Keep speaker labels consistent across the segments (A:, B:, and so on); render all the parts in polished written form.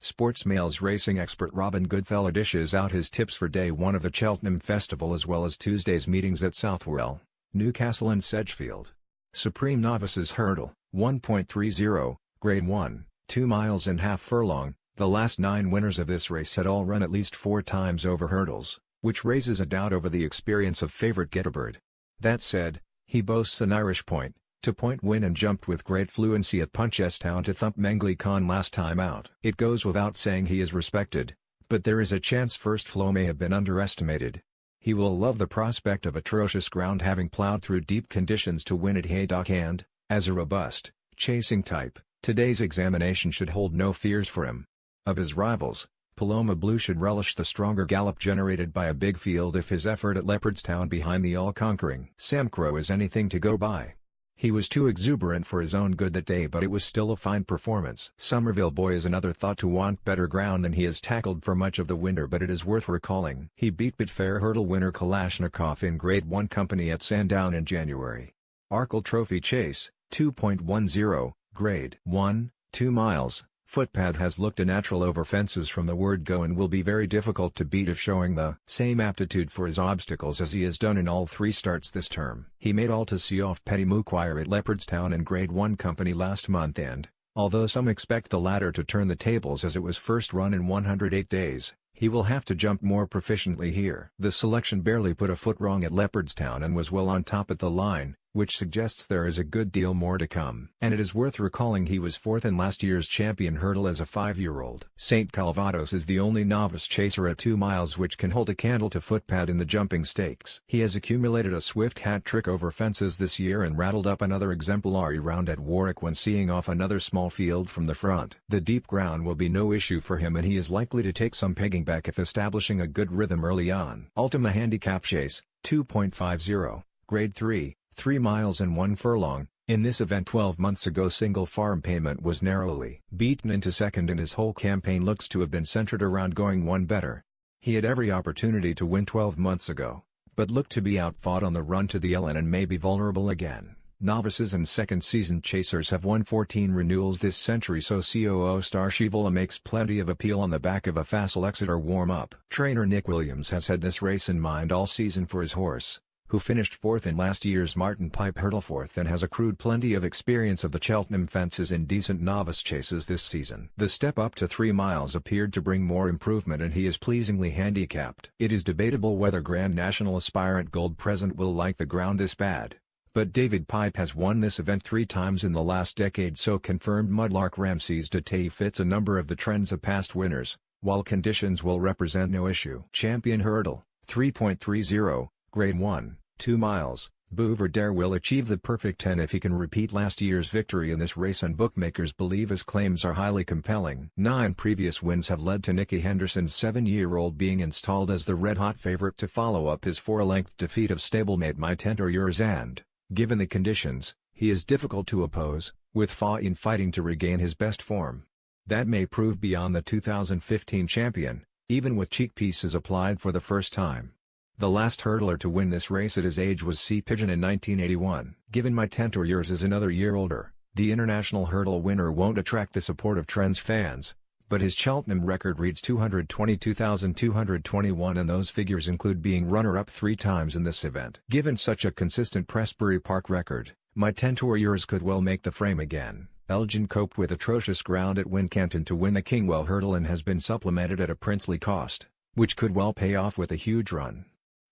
A: Sportsmail's racing expert Robin Goodfellow dishes out his tips for day 1 of the Cheltenham Festival as well as Tuesday's meetings at Southwell, Newcastle and Sedgefield. Supreme Novices Hurdle, 1.30, Grade 1, 2 miles and half furlong. The last 9 winners of this race had all run at least 4 times over hurdles, which raises a doubt over the experience of favourite Getterbird. That said, he boasts an Irish point-to-point win and jumped with great fluency at Punchestown to thump Mengley Khan last time out. It goes without saying he is respected, but there is a chance first flow may have been underestimated. He will love the prospect of atrocious ground, having ploughed through deep conditions to win at Haydock, and, as a robust, chasing type, today's examination should hold no fears for him. Of his rivals, Paloma Blue should relish the stronger gallop generated by a big field if his effort at Leopardstown behind the all-conquering Sam Crow is anything to go by. He was too exuberant for his own good that day, but it was still a fine performance. Somerville Boy is another thought to want better ground than he has tackled for much of the winter, but it is worth recalling he beat Betfair hurdle winner Kalashnikov in Grade 1 company at Sandown in January. Arkle Trophy Chase, 2.10, Grade 1, 2 miles. Footpad has looked a natural over fences from the word go and will be very difficult to beat if showing the same aptitude for his obstacles as he has done in all 3 starts this term. He made all to see off Petty Muquire at Leopardstown in Grade 1 company last month and, although some expect the latter to turn the tables as it was first run in 108 days, he will have to jump more proficiently here. The selection barely put a foot wrong at Leopardstown and was well on top at the line, which suggests there is a good deal more to come. And it is worth recalling he was 4th in last year's champion hurdle as a 5-year-old. St. Calvados is the only novice chaser at 2 miles which can hold a candle to Footpad in the jumping stakes. He has accumulated a swift hat-trick over fences this year and rattled up another exemplary round at Warwick when seeing off another small field from the front. The deep ground will be no issue for him and he is likely to take some pegging back if establishing a good rhythm early on. Ultima Handicap Chase, 2.50, Grade 3, 3 miles and 1 furlong. In this event 12 months ago Single Farm Payment was narrowly beaten into second and his whole campaign looks to have been centered around going one better. He had every opportunity to win 12 months ago, but looked to be outfought on the run to the Ellen and may be vulnerable again. Novices and second-season chasers have won 14 renewals this century, so COO star Shivola makes plenty of appeal on the back of a facile Exeter warm-up. Trainer Nick Williams has had this race in mind all season for his horse, who finished 4th in last year's Martin Pipe Hurdle 4th and has accrued plenty of experience of the Cheltenham fences in decent novice chases this season. The step up to 3 miles appeared to bring more improvement and he is pleasingly handicapped. It is debatable whether Grand National aspirant Gold Present will like the ground this bad, but David Pipe has won this event 3 times in the last decade, so confirmed Mudlark Ramses Dete fits a number of the trends of past winners, while conditions will represent no issue. Champion Hurdle, 3.30, Grade 1, 2 miles. Bouverdare will achieve the perfect 10 if he can repeat last year's victory in this race, and bookmakers believe his claims are highly compelling. 9 previous wins have led to Nicky Henderson's 7-year-old being installed as the red-hot favourite to follow up his 4-length defeat of stablemate My Tent or Yours, and, given the conditions, he is difficult to oppose, with Fa-in fighting to regain his best form. That may prove beyond the 2015 champion, even with cheek pieces applied for the first time. The last hurdler to win this race at his age was Sea Pigeon in 1981. Given My Tent or Yours is another year older, the international hurdle winner won't attract the support of Trends fans, but his Cheltenham record reads 222,221 and those figures include being runner-up 3 times in this event. Given such a consistent Prestbury Park record, My Tent or Yours could well make the frame again. Elgin coped with atrocious ground at Wincanton to win the Kingwell hurdle and has been supplemented at a princely cost, which could well pay off with a huge run.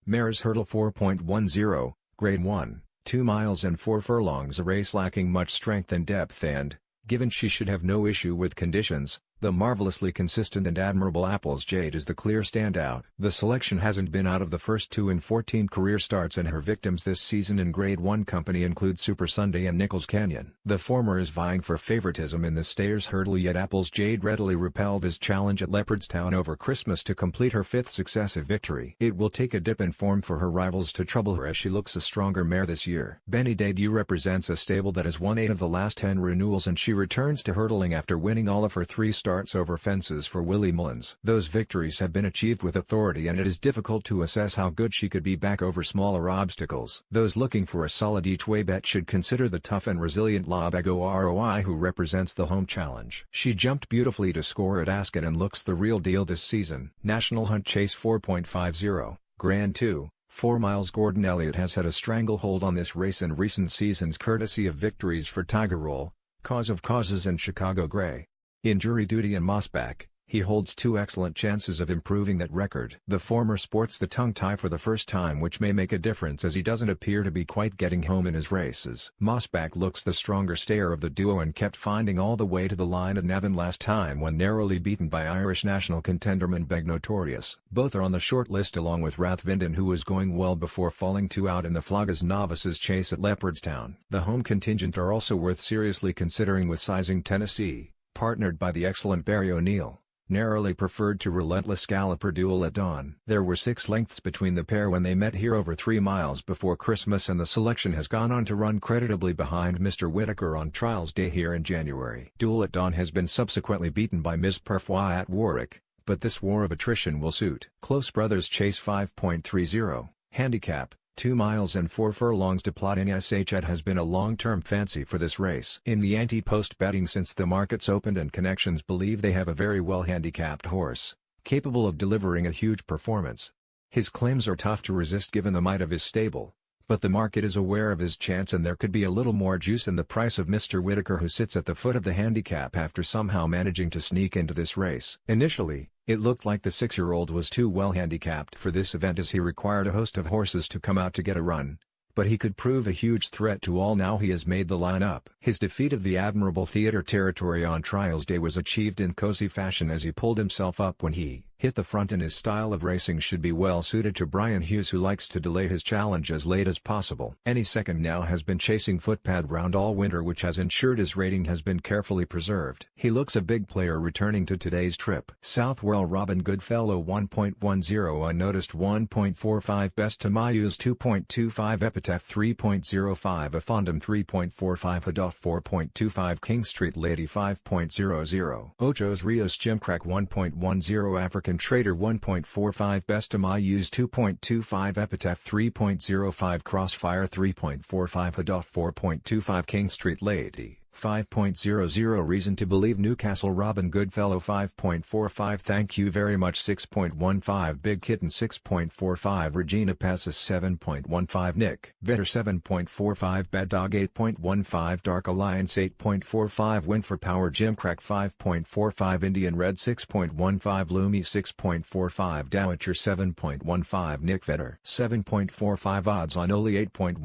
A: Mares Hurdle 4.10, Grade 1, 2 miles and 4 furlongs, a race lacking much strength and depth and, given she should have no issue with conditions, the marvelously consistent and admirable Apples Jade is the clear standout. The selection hasn't been out of the first 2 in 14 career starts, and her victims this season in Grade 1 company include Super Sunday and Nichols Canyon. The former is vying for favoritism in the Stayers Hurdle, yet Apples Jade readily repelled his challenge at Leopardstown over Christmas to complete her 5th successive victory. It will take a dip in form for her rivals to trouble her as she looks a stronger mare this year. Benny Debut represents a stable that has won 8 of the last 10 renewals, and she returns to hurdling after winning all of her 3 starts starts over fences for Willie Mullins. Those victories have been achieved with authority and it is difficult to assess how good she could be back over smaller obstacles. Those looking for a solid each-way bet should consider the tough and resilient Labago ROI who represents the home challenge. She jumped beautifully to score at Ascot and looks the real deal this season. National Hunt Chase 4.50, Grand 2. 4 miles. Gordon Elliott has had a stranglehold on this race in recent seasons courtesy of victories for Tiger Roll, Cause of Causes and Chicago Grey. In Jury Duty and Mossback, he holds 2 excellent chances of improving that record. The former sports the tongue tie for the first time, which may make a difference as he doesn't appear to be quite getting home in his races. Mossback looks the stronger stayer of the duo and kept finding all the way to the line at Navan last time when narrowly beaten by Irish national contender Beg Notorious. Both are on the short list along with Rathvinden, who was going well before falling 2 out in the Flaga's Novices Chase at Leopardstown. The home contingent are also worth seriously considering with Sizing Tennessee, partnered by the excellent Barry O'Neill, narrowly preferred to Relentless Galloper Duel at Dawn. There were 6 lengths between the pair when they met here over 3 miles before Christmas, and the selection has gone on to run creditably behind Mr. Whitaker on Trials Day here in January. Duel at Dawn has been subsequently beaten by Ms. Parfois at Warwick, but this war of attrition will suit. Close Brothers Chase 5.30, Handicap, 2 miles and 4 furlongs to plot in SH has been a long-term fancy for this race. In the anti-post betting since the markets opened, and connections believe they have a very well handicapped horse, capable of delivering a huge performance. His claims are tough to resist given the might of his stable, but the market is aware of his chance and there could be a little more juice in the price of Mr. Whitaker, who sits at the foot of the handicap after somehow managing to sneak into this race. Initially, it looked like the 6-year-old was too well handicapped for this event as he required a host of horses to come out to get a run, but he could prove a huge threat to all now he has made the line-up. His defeat of the admirable Theatre Territory on Trials Day was achieved in cozy fashion as he pulled himself up when he hit the front, and his style of racing should be well suited to Brian Hughes, who likes to delay his challenge as late as possible. Any second now has been chasing footpad round all winter, which has ensured his rating has been carefully preserved. He looks a big player returning to today's trip. Southwell Robin Goodfellow 1.10 Unnoticed 1.45 Best to Mayus 2.25 Epitaph 3.05 Afondam 3.45 Hadoff 4.25 King Street Lady 5.00 Ochos Rios Gymcrack 1.10 African Trader 1.45 Best to Mayus 2.25 Epitaph 3.05 Crossfire 3.45 Hadoff 4.25 King Street Lady 5.00 Reason to Believe Newcastle Robin Goodfellow 5.45 Thank You Very Much 6.15 Big Kitten 6.45 Regina Passes 7.15 Nick Vetter 7.45 Bad Dog 8.15 Dark Alliance 8.45 Win for Power Gymcrack 5.45 Indian Red 6.15 Loomy 6.45 Dowager 7.15 Nick Vetter 7.45 Odds on Oli 8.15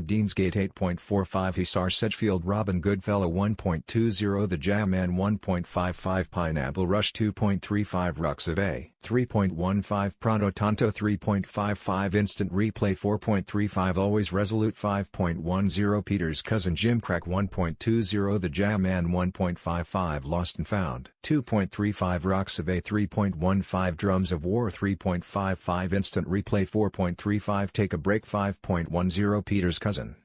A: Deansgate 8.45 Hisar Sedgefield Robin Goodfellow 1.20 The Jam Man 1.55 Pineapple Rush 2.35 Ruxave 3.15 Pronto Tonto 3.55 Instant Replay 4.35 Always Resolute 5.10 Peter's Cousin Gymcrack 1.20 The Jam Man 1.55 Lost and Found 2.35 Ruxave 3.15 Drums of War 3.55 Instant Replay 4.35 Take a Break 5.10 Peter's Cousin